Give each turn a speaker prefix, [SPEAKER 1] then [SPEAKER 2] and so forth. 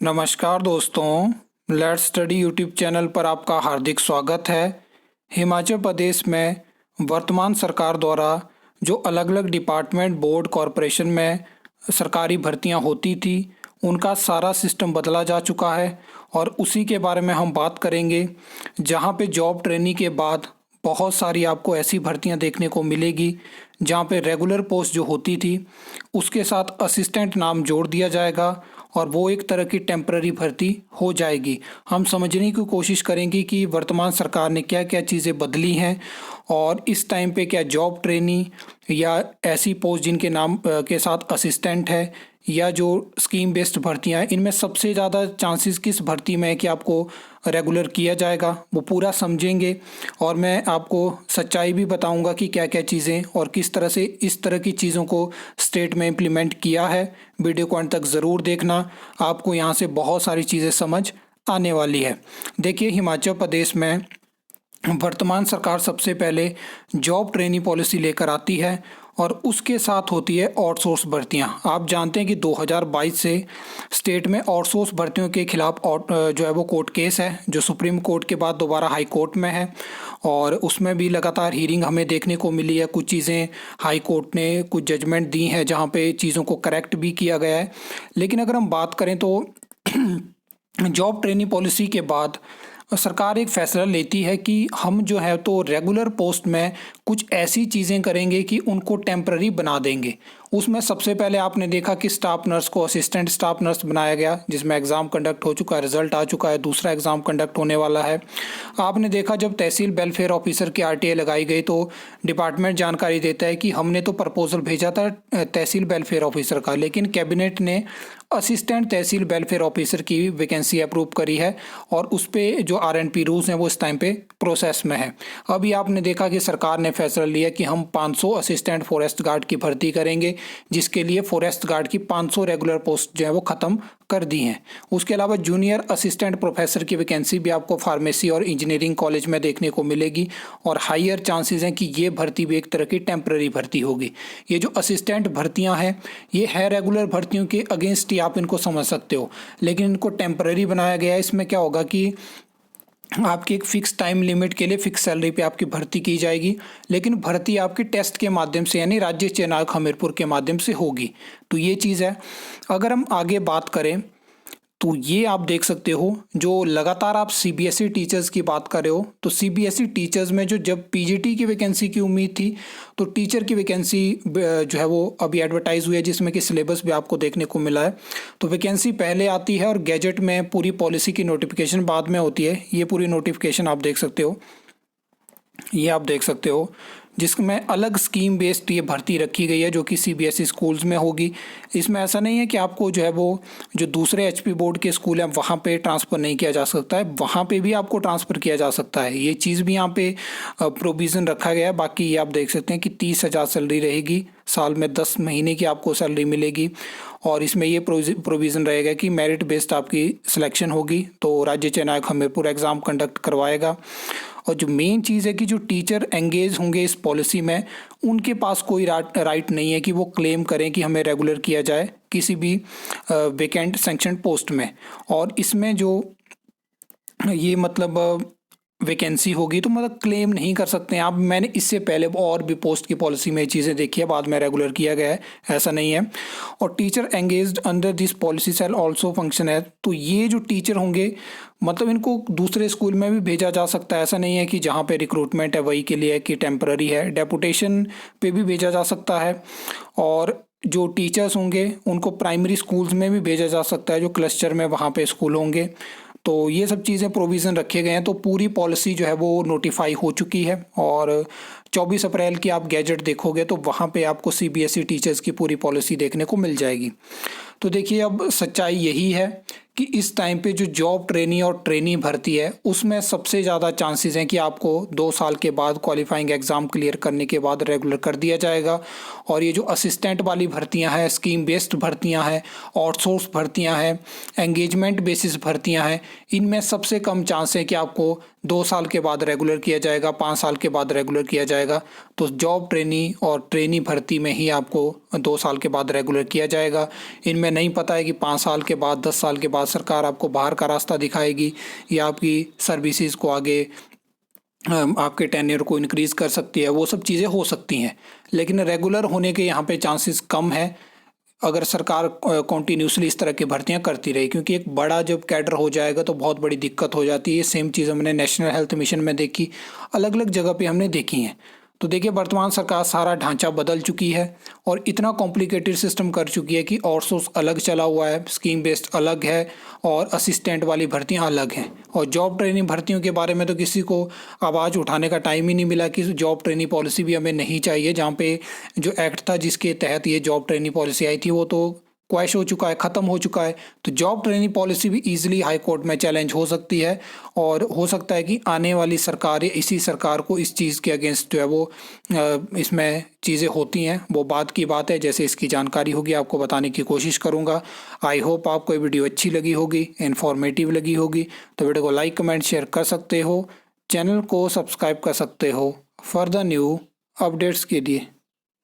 [SPEAKER 1] नमस्कार दोस्तों, let's study YouTube channel पर आपका हार्दिक स्वागत है। हिमाचल प्रदेश में वर्तमान सरकार द्वारा जो अलग अलग डिपार्टमेंट, बोर्ड, कॉरपोरेशन में सरकारी भर्तियां होती थी, उनका सारा सिस्टम बदला जा चुका है और उसी के बारे में हम बात करेंगे। जहां पे जॉब ट्रेनिंग के बाद बहुत सारी आपको ऐसी भर्तियां देखने को मिलेगी जहां पे रेगुलर पोस्ट जो होती थी उसके साथ असिस्टेंट नाम जोड़ दिया जाएगा और वो एक तरह की टेम्पररी भर्ती हो जाएगी। हम समझने की कोशिश करेंगे कि वर्तमान सरकार ने क्या क्या चीज़ें बदली हैं और इस टाइम पे क्या जॉब ट्रेनी या ऐसी पोस्ट जिनके नाम के साथ असिस्टेंट है या जो स्कीम बेस्ड भर्तियां हैं, इनमें सबसे ज़्यादा चांसेस किस भर्ती में है कि आपको रेगुलर किया जाएगा, वो पूरा समझेंगे। और मैं आपको सच्चाई भी बताऊंगा कि क्या क्या चीज़ें और किस तरह से इस तरह की चीज़ों को स्टेट में इम्प्लीमेंट किया है। वीडियो को अंत तक ज़रूर देखना, आपको यहाँ से बहुत सारी चीज़ें समझ आने वाली है। देखिए, हिमाचल प्रदेश में वर्तमान सरकार सबसे पहले जॉब ट्रेनिंग पॉलिसी लेकर आती है और उसके साथ होती है आउटसोर्स भर्तियां। आप जानते हैं कि 2022 से स्टेट में आउटसोर्स भर्तियों के खिलाफ जो है वो कोर्ट केस है, जो सुप्रीम कोर्ट के बाद दोबारा हाई कोर्ट में है और उसमें भी लगातार हीरिंग हमें देखने को मिली है। कुछ चीज़ें हाई कोर्ट ने कुछ जजमेंट दी हैं जहां पे चीज़ों को करेक्ट भी किया गया है। लेकिन अगर हम बात करें तो जॉब ट्रेनिंग पॉलिसी के बाद सरकार एक फैसला लेती है कि हम जो है तो रेगुलर पोस्ट में कुछ ऐसी चीज़ें करेंगे कि उनको टेम्पररी बना देंगे। उसमें सबसे पहले आपने देखा कि स्टाफ नर्स को असिस्टेंट स्टाफ नर्स बनाया गया, जिसमें एग्ज़ाम कंडक्ट हो चुका है, रिजल्ट आ चुका है, दूसरा एग्ज़ाम कंडक्ट होने वाला है। आपने देखा जब तहसील वेलफेयर ऑफिसर की आरटीए लगाई गई तो डिपार्टमेंट जानकारी देता है कि हमने तो प्रपोजल भेजा था तहसील वेलफेयर ऑफिसर का, लेकिन कैबिनेट ने असिस्टेंट तहसील वेलफेयर ऑफिसर की वैकेंसी अप्रूव करी है और उस पर जो आरएनपी रूल्स हैं वो इस टाइम पे प्रोसेस में है। अभी आपने देखा कि सरकार ने फैसला लिया कि हम 500 असिस्टेंट फॉरेस्ट गार्ड की भर्ती करेंगे, जिसके लिए फॉरेस्ट गार्ड की 500 रेगुलर पोस्ट जो है वो ख़त्म कर दी हैं। उसके अलावा जूनियर असिस्टेंट प्रोफेसर की वैकेंसी भी आपको फार्मेसी और इंजीनियरिंग कॉलेज में देखने को मिलेगी और हायर चांसेस हैं कि ये भर्ती भी एक तरह की टेम्पररी भर्ती होगी। ये जो असिस्टेंट भर्तियां हैं ये है रेगुलर भर्तियों के अगेंस्ट ही आप इनको समझ सकते हो, लेकिन इनको टेम्पररी बनाया गया है। इसमें क्या होगा कि आपकी एक फिक्स टाइम लिमिट के लिए फिक्स सैलरी पे आपकी भर्ती की जाएगी, लेकिन भर्ती आपकी टेस्ट के माध्यम से यानी राज्य चयन आयोग हमीरपुर के माध्यम से होगी। तो ये चीज़ है। अगर हम आगे बात करें तो ये आप देख सकते हो, जो लगातार आप सीबीएसई टीचर्स की बात कर रहे हो, तो सीबीएसई टीचर्स में जो जब पीजीटी की वैकेंसी की उम्मीद थी तो टीचर की वैकेंसी जो है वो अभी एडवर्टाइज हुई है, जिसमें कि सिलेबस भी आपको देखने को मिला है। तो वैकेंसी पहले आती है और गैजेट में पूरी पॉलिसी की नोटिफिकेशन बाद में होती है। ये पूरी नोटिफिकेशन आप देख सकते हो, ये आप देख सकते हो, जिसमें अलग स्कीम बेस्ड ये भर्ती रखी गई है जो कि सीबीएसई स्कूल्स में होगी। इसमें ऐसा नहीं है कि आपको जो है वो जो दूसरे एचपी बोर्ड के स्कूल हैं वहाँ पे ट्रांसफ़र नहीं किया जा सकता है, वहाँ पे भी आपको ट्रांसफ़र किया जा सकता है। ये चीज़ भी यहाँ पे प्रोविज़न रखा गया है। बाकी ये आप देख सकते हैं कि 30,000 सैलरी रहेगी, साल में 10 महीने की आपको सैलरी मिलेगी और इसमें ये प्रोविज़न रहेगा कि मेरिट बेस्ड आपकी सिलेक्शन होगी तो राज्य चयन आयोग हमीरपुर एग्ज़ाम कंडक्ट करवाएगा। और जो मेन चीज़ है कि जो टीचर एंगेज होंगे इस पॉलिसी में, उनके पास कोई राइट नहीं है कि वो क्लेम करें कि हमें रेगुलर किया जाए किसी भी वैकेंट सैंक्शन पोस्ट में। और इसमें जो ये मतलब वैकेंसी होगी तो मतलब क्लेम नहीं कर सकते हैं आप। मैंने इससे पहले और भी पोस्ट की पॉलिसी में ये चीज़ें देखी है, बाद में रेगुलर किया गया है, ऐसा नहीं है। और teacher engaged under this policy shell also function है, तो ये जो टीचर होंगे मतलब इनको दूसरे स्कूल में भी भेजा जा सकता है। ऐसा नहीं है कि जहाँ पे रिक्रूटमेंट है वही के लिए है कि टेम्पररी है, डेपुटेशन पे भी भेजा जा सकता है। और जो टीचर्स होंगे उनको प्राइमरी स्कूल्स में भी भेजा जा सकता है, जो क्लस्टर में वहाँ पे स्कूल होंगे। तो ये सब चीज़ें प्रोविज़न रखे गए हैं। तो पूरी पॉलिसी जो है वो नोटिफाई हो चुकी है और 24 अप्रैल की आप गैजेट देखोगे तो वहाँ पे आपको सीबीएसई टीचर्स की पूरी पॉलिसी देखने को मिल जाएगी। तो देखिए, अब सच्चाई यही है कि इस टाइम पे जो जॉब ट्रेनी और ट्रेनी भर्ती है उसमें सबसे ज़्यादा चांसेस हैं कि आपको 2 साल के बाद क्वालिफाइंग एग्ज़ाम क्लियर करने के बाद रेगुलर कर दिया जाएगा। और ये जो असिस्टेंट वाली भर्तियां हैं, स्कीम बेस्ड भर्तियां हैं, आउटसोर्स भर्तियां हैं, एंगेजमेंट बेसिस भर्तियां हैं, इनमें सबसे कम चांस है कि आपको 2 साल के बाद रेगुलर किया जाएगा, 5 साल के बाद रेगुलर किया जाएगा। तो जॉब ट्रेनी और ट्रेनी भर्ती में ही आपको 2 साल के बाद रेगुलर किया जाएगा। इनमें नहीं पता है कि 5 साल के बाद, 10 साल के बाद सरकार आपको बाहर का रास्ता दिखाएगी या आपकी सर्विसेज को आगे आपके टेन्योर को इंक्रीज़ कर सकती है, वो सब चीज़ें हो सकती हैं। लेकिन रेगुलर होने के यहाँ पे चांसेस कम है अगर सरकार कॉन्टीन्यूसली इस तरह की भर्तियां करती रही, क्योंकि एक बड़ा जब कैडर हो जाएगा तो बहुत बड़ी दिक्कत हो जाती है। सेम चीज़ हमने नेशनल हेल्थ मिशन में देखी, अलग अलग जगह पे हमने देखी हैं। तो देखिए, वर्तमान सरकार सारा ढांचा बदल चुकी है और इतना कॉम्प्लिकेटेड सिस्टम कर चुकी है कि आउटसोर्स अलग चला हुआ है, स्कीम बेस्ड अलग है और असिस्टेंट वाली भर्तियां अलग हैं। और जॉब ट्रेनिंग भर्तियों के बारे में तो किसी को आवाज़ उठाने का टाइम ही नहीं मिला कि जॉब ट्रेनिंग पॉलिसी भी हमें नहीं चाहिए। जहाँ पे जो एक्ट था जिसके तहत ये जॉब ट्रेनिंग पॉलिसी आई थी वो तो क्वैश हो चुका है, ख़त्म हो चुका है। तो जॉब ट्रेनिंग पॉलिसी भी ईजिली हाई कोर्ट में चैलेंज हो सकती है और हो सकता है कि आने वाली सरकार या इसी सरकार को इस चीज़ के अगेंस्ट जो है वो इसमें चीज़ें होती हैं, वो बात की बात है। जैसे इसकी जानकारी होगी आपको बताने की कोशिश करूँगा। आई होप आपको ये वीडियो अच्छी लगी होगी, इन्फॉर्मेटिव लगी होगी। तो वीडियो को लाइक कमेंट शेयर कर सकते हो, चैनल को सब्सक्राइब कर सकते हो फॉर द न्यू अपडेट्स के लिए।